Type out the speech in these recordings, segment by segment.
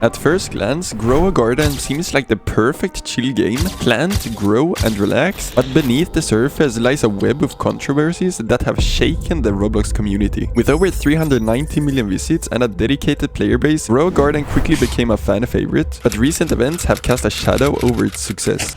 At first glance, grow a garden seems like the perfect chill game. Plant, grow, and relax. But beneath the surface lies a web of controversies that have shaken the Roblox community. With over 390 million visits and a dedicated player base, Grow a Garden quickly became a fan favorite, but recent events have cast a shadow over its success.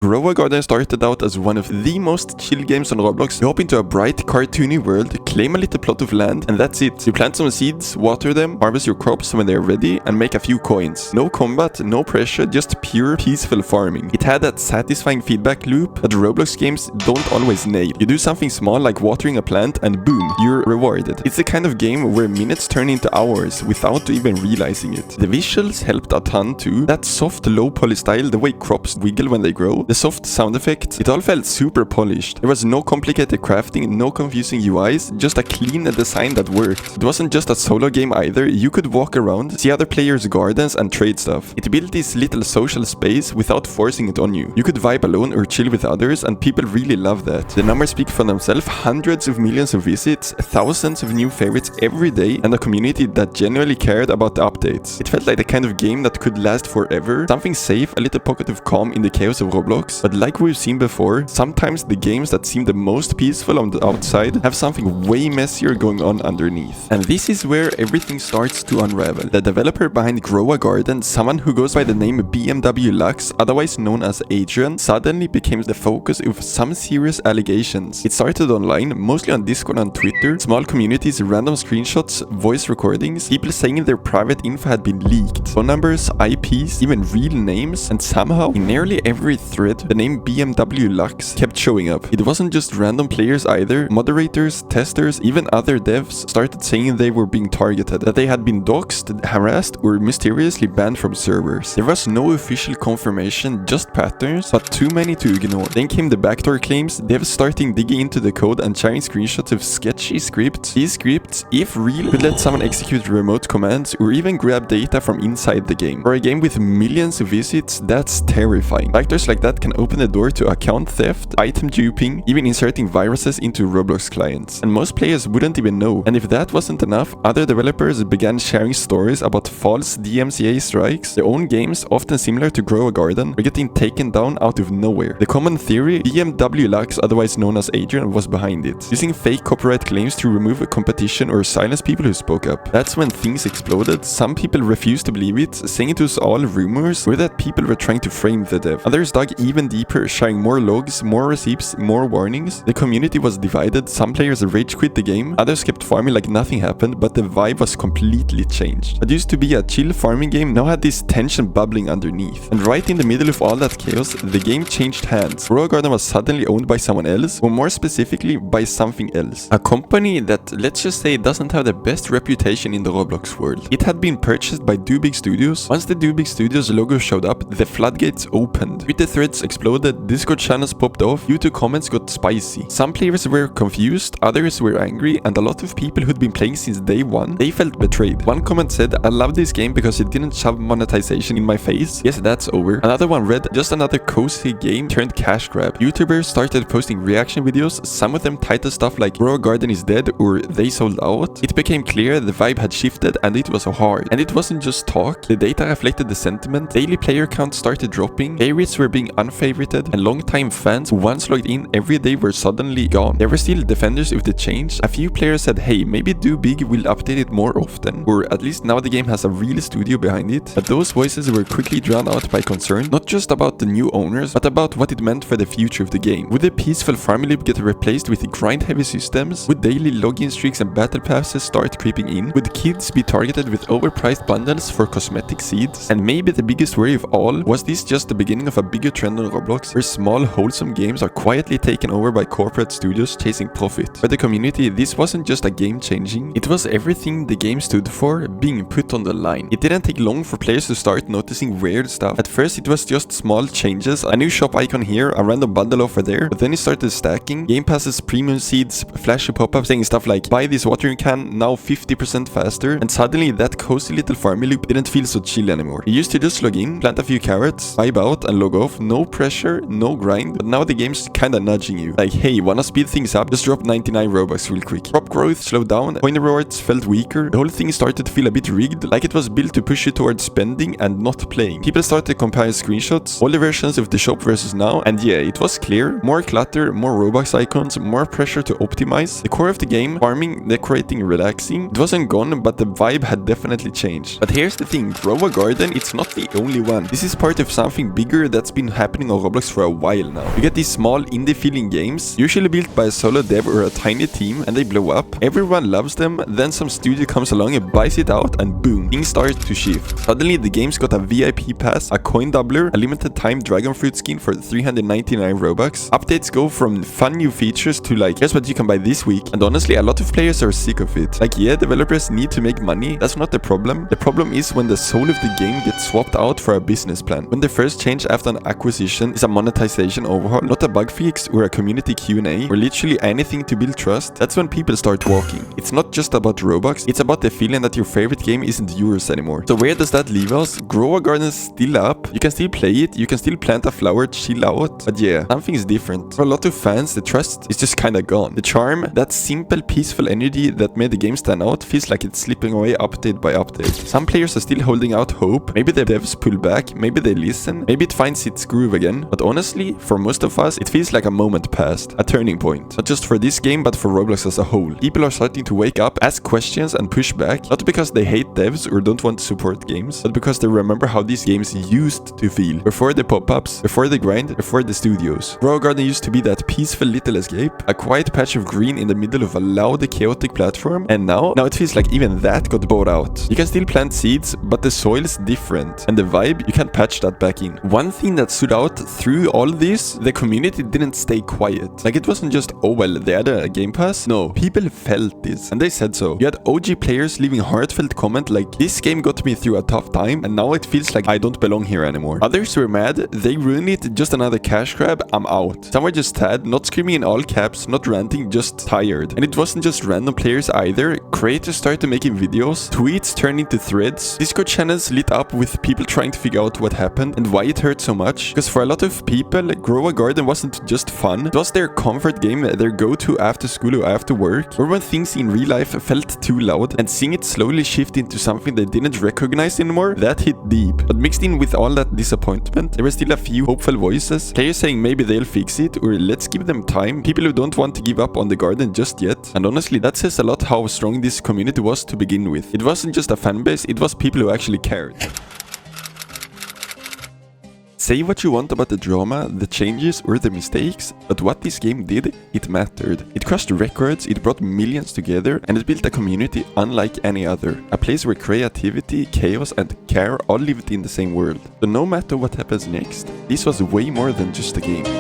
Grow a Garden started out as one of the most chill games on Roblox. You hop into a bright, cartoony world, claim a little plot of land, and that's it. You plant some seeds, water them, harvest your crops when they're ready, and make a few coins. No combat, no pressure, just pure, peaceful farming. It had that satisfying feedback loop that Roblox games don't always nail. You do something small like watering a plant, and boom, you're rewarded. It's the kind of game where minutes turn into hours without even realizing it. The visuals helped a ton too. That soft, low-poly style, the way crops wiggle when they grow, the soft sound effects, it all felt super polished. There was no complicated crafting, no confusing UIs, just a clean design that worked. It wasn't just a solo game either. You could walk around, see other players' gardens, and trade stuff. It built this little social space without forcing it on you. You could vibe alone or chill with others, and people really love that. The numbers speak for themselves: hundreds of millions of visits, thousands of new favorites every day, and a community that genuinely cared about the updates. It felt like the kind of game that could last forever, something safe, a little pocket of calm in the chaos of Roblox. But like we've seen before, sometimes the games that seem the most peaceful on the outside have something way messier going on underneath. And this is where everything starts to unravel. The developer behind Grow a Garden, someone who goes by the name BMW Lux, otherwise known as Adrian, suddenly became the focus of some serious allegations. It started online, mostly on Discord and Twitter, small communities, random screenshots, voice recordings, people saying their private info had been leaked, phone numbers, IPs, even real names, and somehow, in nearly every thread, the name BMW Lux kept showing up. It wasn't just random players either. Moderators, testers, even other devs started saying they were being targeted, that they had been doxxed, harassed, or mysteriously banned from servers. There was no official confirmation, just patterns, but too many to ignore. Then came the backdoor claims, devs starting digging into the code and sharing screenshots of sketchy scripts. These scripts, if real, could let someone execute remote commands or even grab data from inside the game. For a game with millions of visits, that's terrifying. Factors like that can open the door to account theft, item duping, even inserting viruses into Roblox clients. And most players wouldn't even know. And if that wasn't enough, other developers began sharing stories about false DMCA strikes. Their own games, often similar to Grow a Garden, were getting taken down out of nowhere. The common theory, BMW Lux, otherwise known as Adrian, was behind it, using fake copyright claims to remove a competition or silence people who spoke up. That's when things exploded. Some people refused to believe it, saying it was all rumors or that people were trying to frame the dev. Others dug even deeper, sharing more logs, more receipts, more warnings. The community was divided. Some players rage quit the game, others kept farming like nothing happened, but the vibe was completely changed. What used to be a chill farming game now had this tension bubbling underneath. And right in the middle of all that chaos, the game changed hands. Grow a Garden was suddenly owned by someone else, or more specifically, by something else. A company that, let's just say, doesn't have the best reputation in the Roblox world. It had been purchased by Do Big Studios. Once the Do Big Studios logo showed up, the floodgates opened. Twitter threads exploded, Discord channels popped off, YouTube comments got spicy. Some players were confused, others were angry, and a lot of people who'd been playing since day one, they felt betrayed. One comment said, "I love this game because it didn't shove monetization in my face." Yes, that's over. Another one read, "Just another cozy game turned cash grab." YouTubers started posting reaction videos, some of them titled stuff like "Grow a Garden is dead" or "They sold out." It became clear the vibe had shifted and it was hard. And it wasn't just talk, the data reflected the sentiment. Daily player counts started dropping, favorites were being unfavorited, and long-time fans who once logged in every day were suddenly gone. There were still defenders of the change. A few players said, hey, maybe Do Big will update it more often, or at least now the game has a real studio behind it. But those voices were quickly drowned out by concern, not just about the new owners, but about what it meant for the future of the game. Would the peaceful farming loop get replaced with grind-heavy systems? Would daily login streaks and battle passes start creeping in? Would kids be targeted with overpriced bundles for cosmetic seeds? And maybe the biggest worry of all, was this just the beginning of a bigger trend on Roblox, where small, wholesome games are quietly taken over by corporate studios chasing profit? For the community, this wasn't just a game changing, it was everything the game stood for being put on the line. It didn't take long for players to start noticing weird stuff. At first it was just small changes, a new shop icon here, a random bundle offer there, but then it started stacking. Game passes, premium seeds, flashy pop-ups saying stuff like, buy this watering can, now 50% faster, and suddenly that cozy little farming loop didn't feel so chill anymore. You used to just log in, plant a few carrots, vibe out, and log off, no no pressure, no grind, but now the game's kinda nudging you. Like, hey, wanna speed things up? Just drop 99 Robux real quick. Crop growth slowed down, coin rewards felt weaker, the whole thing started to feel a bit rigged, like it was built to push you towards spending and not playing. People started comparing screenshots, all the versions of the shop versus now, and yeah, it was clear. More clutter, more Robux icons, more pressure to optimize. The core of the game, farming, decorating, relaxing, it wasn't gone, but the vibe had definitely changed. But here's the thing, grow a garden, it's not the only one. This is part of something bigger that's been happening on Roblox for a while now. You get these small indie feeling games, usually built by a solo dev or a tiny team, and they blow up. Everyone loves them, then some studio comes along and buys it out, and boom, things start to shift. Suddenly the game's got a VIP pass, a coin doubler, a limited time dragon fruit skin for 399 Robux. Updates go from fun new features to like, here's what you can buy this week, and honestly a lot of players are sick of it. Like, yeah, developers need to make money, that's not the problem. The problem is when the soul of the game gets swapped out for a business plan. When the first change after an acquisition is a monetization overhaul, not a bug fix or a community Q&A or literally anything to build trust, that's when people start walking. It's not just about Robux, it's about the feeling that your favorite game isn't yours anymore. So where does that leave us? Grow a garden is still up, you can still play it, you can still plant a flower, chill out, but yeah, something is different. For a lot of fans, the trust is just kinda gone. The charm, that simple, peaceful energy that made the game stand out, feels like it's slipping away update by update. Some players are still holding out hope, maybe the devs pull back, maybe they listen, maybe it finds its groove again, but honestly, for most of us, it feels like a moment past, a turning point. Not just for this game, but for Roblox as a whole. People are starting to wake up, ask questions, and push back, not because they hate devs or don't want to support games, but because they remember how these games used to feel. Before the pop-ups, before the grind, before the studios. Grow a Garden used to be that peaceful little escape, a quiet patch of green in the middle of a loud, chaotic platform, and now it feels like even that got bought out. You can still plant seeds, but the soil's different, and the vibe, you can't patch that back in. One thing that stood out through all this, the community didn't stay quiet. Like, it wasn't just, oh well, they had a Game Pass. No, people felt this, and they said so. You had OG players leaving heartfelt comment like, this game got me through a tough time, and now it feels like I don't belong here anymore. Others were mad, they ruined it, just another cash grab, I'm out. Some were just sad, not screaming in all caps, not ranting, just tired. And it wasn't just random players either. Creators started making videos, tweets turned into threads, Discord channels lit up with people trying to figure out what happened and why it hurt so much. Because for a lot of people, Grow a Garden wasn't just fun, it was their comfort game, their go-to after school or after work, or when things in real life felt too loud, and seeing it slowly shift into something they didn't recognize anymore, that hit deep. But mixed in with all that disappointment, there were still a few hopeful voices, players saying maybe they'll fix it, or let's give them time, people who don't want to give up on the garden just yet. And honestly, that says a lot how strong this community was to begin with. It wasn't just a fanbase, it was people who actually cared. Say what you want about the drama, the changes, or the mistakes, but what this game did, it mattered. It crushed records, it brought millions together, and it built a community unlike any other. A place where creativity, chaos, and care all lived in the same world. So no matter what happens next, this was way more than just a game.